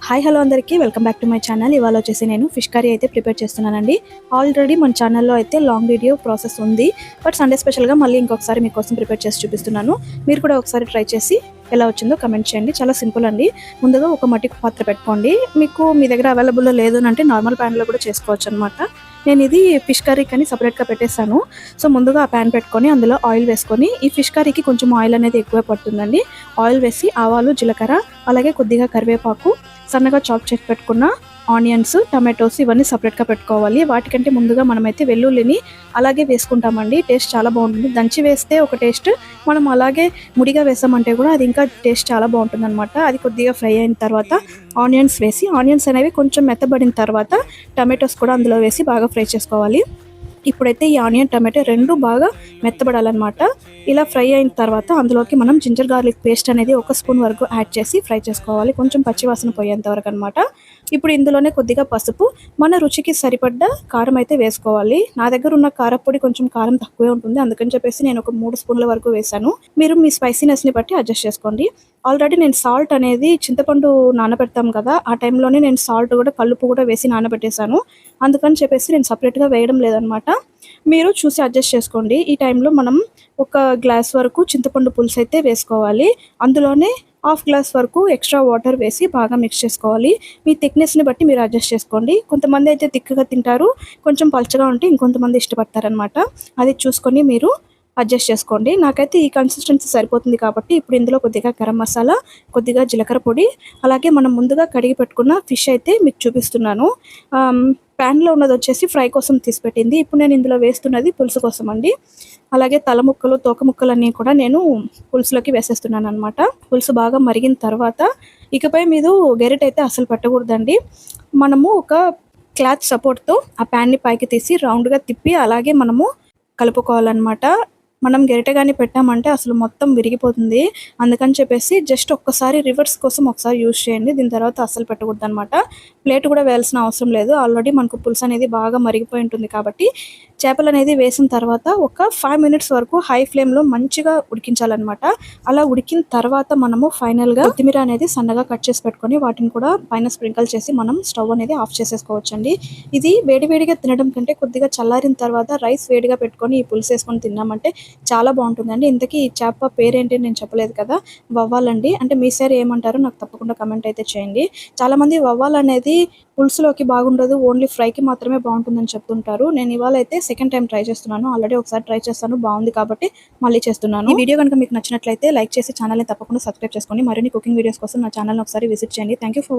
Hi hello అందరికీ welcome back to my channel. ఇవాళ వచ్చేసి నేను ఫిష్ కర్రీ అయితే ప్రిపేర్ చేస్తున్నానండి. ఆల్రెడీ మన ఛానల్లో అయితే లాంగ్ వీడియో ప్రాసెస్ ఉంది, బట్ సండే స్పెషల్గా మళ్ళీ ఇంకొకసారి మీకోసం ప్రిపేర్ చేసి చూపిస్తున్నాను. మీరు కూడా ఒకసారి ట్రై చేసి ఎలా వచ్చిందో కమెంట్ చేయండి. చాలా సింపుల్ అండి. ముందుగా ఒక మట్టి పాత్ర పెట్టుకోండి. మీకు మీ దగ్గర అవైలబుల్లో లేదు అంటే నార్మల్ ప్యాన్లో కూడా చేసుకోవచ్చు అనమాట. నేను ఇది ఫిష్ కర్రీకి అని సపరేట్గా పెట్టేశాను. సో ముందుగా ఆ ప్యాన్ పెట్టుకొని అందులో ఆయిల్ వేసుకొని, ఈ ఫిష్ కర్రీకి కొంచెం ఆయిల్ అనేది ఎక్కువ పడుతుందండి. ఆయిల్ వేసి ఆవాలు, జీలకర్ర, అలాగే కొద్దిగా కరివేపాకు, సన్నగా చాప్ చేసి పెట్టుకున్న ఆనియన్స్, టమాటోస్ ఇవన్నీ సపరేట్గా పెట్టుకోవాలి. వాటికంటే ముందుగా మనమైతే వెల్లుల్లిని అలాగే వేసుకుంటామండి. టేస్ట్ చాలా బాగుంటుంది. దంచి వేస్తే ఒక టేస్ట్, మనం అలాగే ముడిగా వేసామంటే కూడా అది ఇంకా టేస్ట్ చాలా బాగుంటుంది అనమాట. అది కొద్దిగా ఫ్రై అయిన తర్వాత ఆనియన్స్ వేసి, ఆనియన్స్ అనేవి కొంచెం మెత్తబడిన తర్వాత టమాటోస్ కూడా అందులో వేసి బాగా ఫ్రై చేసుకోవాలి. ఇప్పుడైతే ఈ ఆనియన్, టమాటో రెండు బాగా మెత్తబడాలన్నమాట. ఇలా ఫ్రై అయిన తర్వాత అందులోకి మనం జింజర్ గార్లిక్ పేస్ట్ అనేది 1 స్పూన్ వరకు యాడ్ చేసి ఫ్రై చేసుకోవాలి, కొంచెం పచ్చివాసన పోయేంత వరకు అనమాట. ఇప్పుడు ఇందులోనే కొద్దిగా పసుపు, మన రుచికి సరిపడ్డ కారం అయితే వేసుకోవాలి. నా దగ్గర ఉన్న కారపొడి కొంచెం కారం తక్కువే ఉంటుంది, అందుకని చెప్పేసి నేను ఒక 3 స్పూన్ల వరకు వేసాను. మీరు మీ స్పైసీనెస్ని బట్టి అడ్జస్ట్ చేసుకోండి. ఆల్రెడీ నేను సాల్ట్ అనేది చింతపండు నానబెడతాం కదా, ఆ టైంలోనే నేను సాల్ట్ కూడా కల్లుపు కూడా వేసి నానబెట్టేశాను. అందుకని చెప్పేసి నేను సపరేట్గా వేయడం లేదనమాట. మీరు చూసి అడ్జస్ట్ చేసుకోండి. ఈ టైంలో మనం 1 గ్లాస్ వరకు చింతపండు పులుసు అయితే వేసుకోవాలి. అందులోనే 1/2 గ్లాస్ వరకు ఎక్స్ట్రా వాటర్ వేసి బాగా మిక్స్ చేసుకోవాలి. మీ థిక్నెస్ని బట్టి మీరు అడ్జస్ట్ చేసుకోండి. కొంతమంది అయితే థిక్గా తింటారు, కొంచెం పలుచగా ఉంటే ఇంకొంతమంది ఇష్టపడతారనమాట. అది చూసుకొని మీరు అడ్జస్ట్ చేసుకోండి. నాకైతే ఈ కన్సిస్టెన్సీ సరిపోతుంది కాబట్టి ఇప్పుడు ఇందులో కొద్దిగా గరం మసాలా, కొద్దిగా జీలకర్ర పొడి, అలాగే మనం ముందుగా కడిగి పెట్టుకున్న ఫిష్ అయితే మీకు చూపిస్తున్నాను. ప్యాన్లో ఉన్నది వచ్చేసి ఫ్రై కోసం తీసిపెట్టింది. ఇప్పుడు నేను ఇందులో వేస్తున్నది పులుసు కోసం అండి. అలాగే తల ముక్కలు, తోక ముక్కలన్నీ కూడా నేను పులుసులోకి వేసేస్తున్నాను అనమాట. పులుసు బాగా మరిగిన తర్వాత ఇకపై మీరు గెరిటైతే అసలు పెట్టకూడదండి. మనము ఒక క్లాత్ సపోర్ట్తో ఆ ప్యాన్ని పైకి తీసి రౌండ్గా తిప్పి అలాగే మనము కలుపుకోవాలన్నమాట. మనం గెరిటగానే పెట్టామంటే అసలు మొత్తం విరిగిపోతుంది. అందుకని చెప్పేసి జస్ట్ ఒక్కసారి రివర్స్ కోసం ఒకసారి యూజ్ చేయండి. దీని తర్వాత అసలు పెట్టకూడదు అనమాట. ప్లేట్ కూడా వేయాల్సిన అవసరం లేదు. ఆల్రెడీ మనకు పులుసు అనేది బాగా మరిగిపోయి ఉంటుంది కాబట్టి చేపలు అనేది వేసిన తర్వాత ఒక 5 మినిట్స్ వరకు హై ఫ్లేమ్లో మంచిగా ఉడికించాలన్నమాట. అలా ఉడికిన తర్వాత మనము ఫైనల్గా కొత్తిమీర అనేది సన్నగా కట్ చేసి పెట్టుకొని వాటిని కూడా పైన స్ప్రింకల్ చేసి మనం స్టవ్ అనేది ఆఫ్ చేసేసుకోవచ్చండి. ఇది వేడివేడిగా తినడం కంటే కొద్దిగా చల్లారిన తర్వాత రైస్ వేడిగా పెట్టుకొని ఈ పులుసు వేసుకొని తిన్నామంటే చాలా బాగుంటుందండి. ఇంతకీ ఈ చేప పేరేంటి నేను చెప్పలేదు కదా, వవ్వాలండి. అంటే మీ సైడ్ ఏమంటారో నాకు తప్పకుండా కమెంట్ అయితే చేయండి. చాలామంది వవ్వాలు అనేది పులుసులోకి బాగుండదు, ఓన్లీ ఫ్రైకి మాత్రమే బాగుంటుందని చెప్తుంటారు. నేను ఇవాళ అయితే సెకండ్ టైం ట్రై చేస్తున్నాను. ఆల్రెడీ ఒకసారి ట్రై చేస్తాను, బాగుంది కాబట్టి మళ్ళీ చేస్తున్నాను. ఈ వీడియో కనుక మీకు నచ్చినట్లయితే లైక్ చేసి ఛానల్ని తప్పకుండా సబ్స్క్రైబ్ చేసుకోండి. మరిన్ని కుకింగ్ వీడియోస్ కోసం నా ఛానల్ని ఒకసారి విజిట్ చేయండి. Thank you for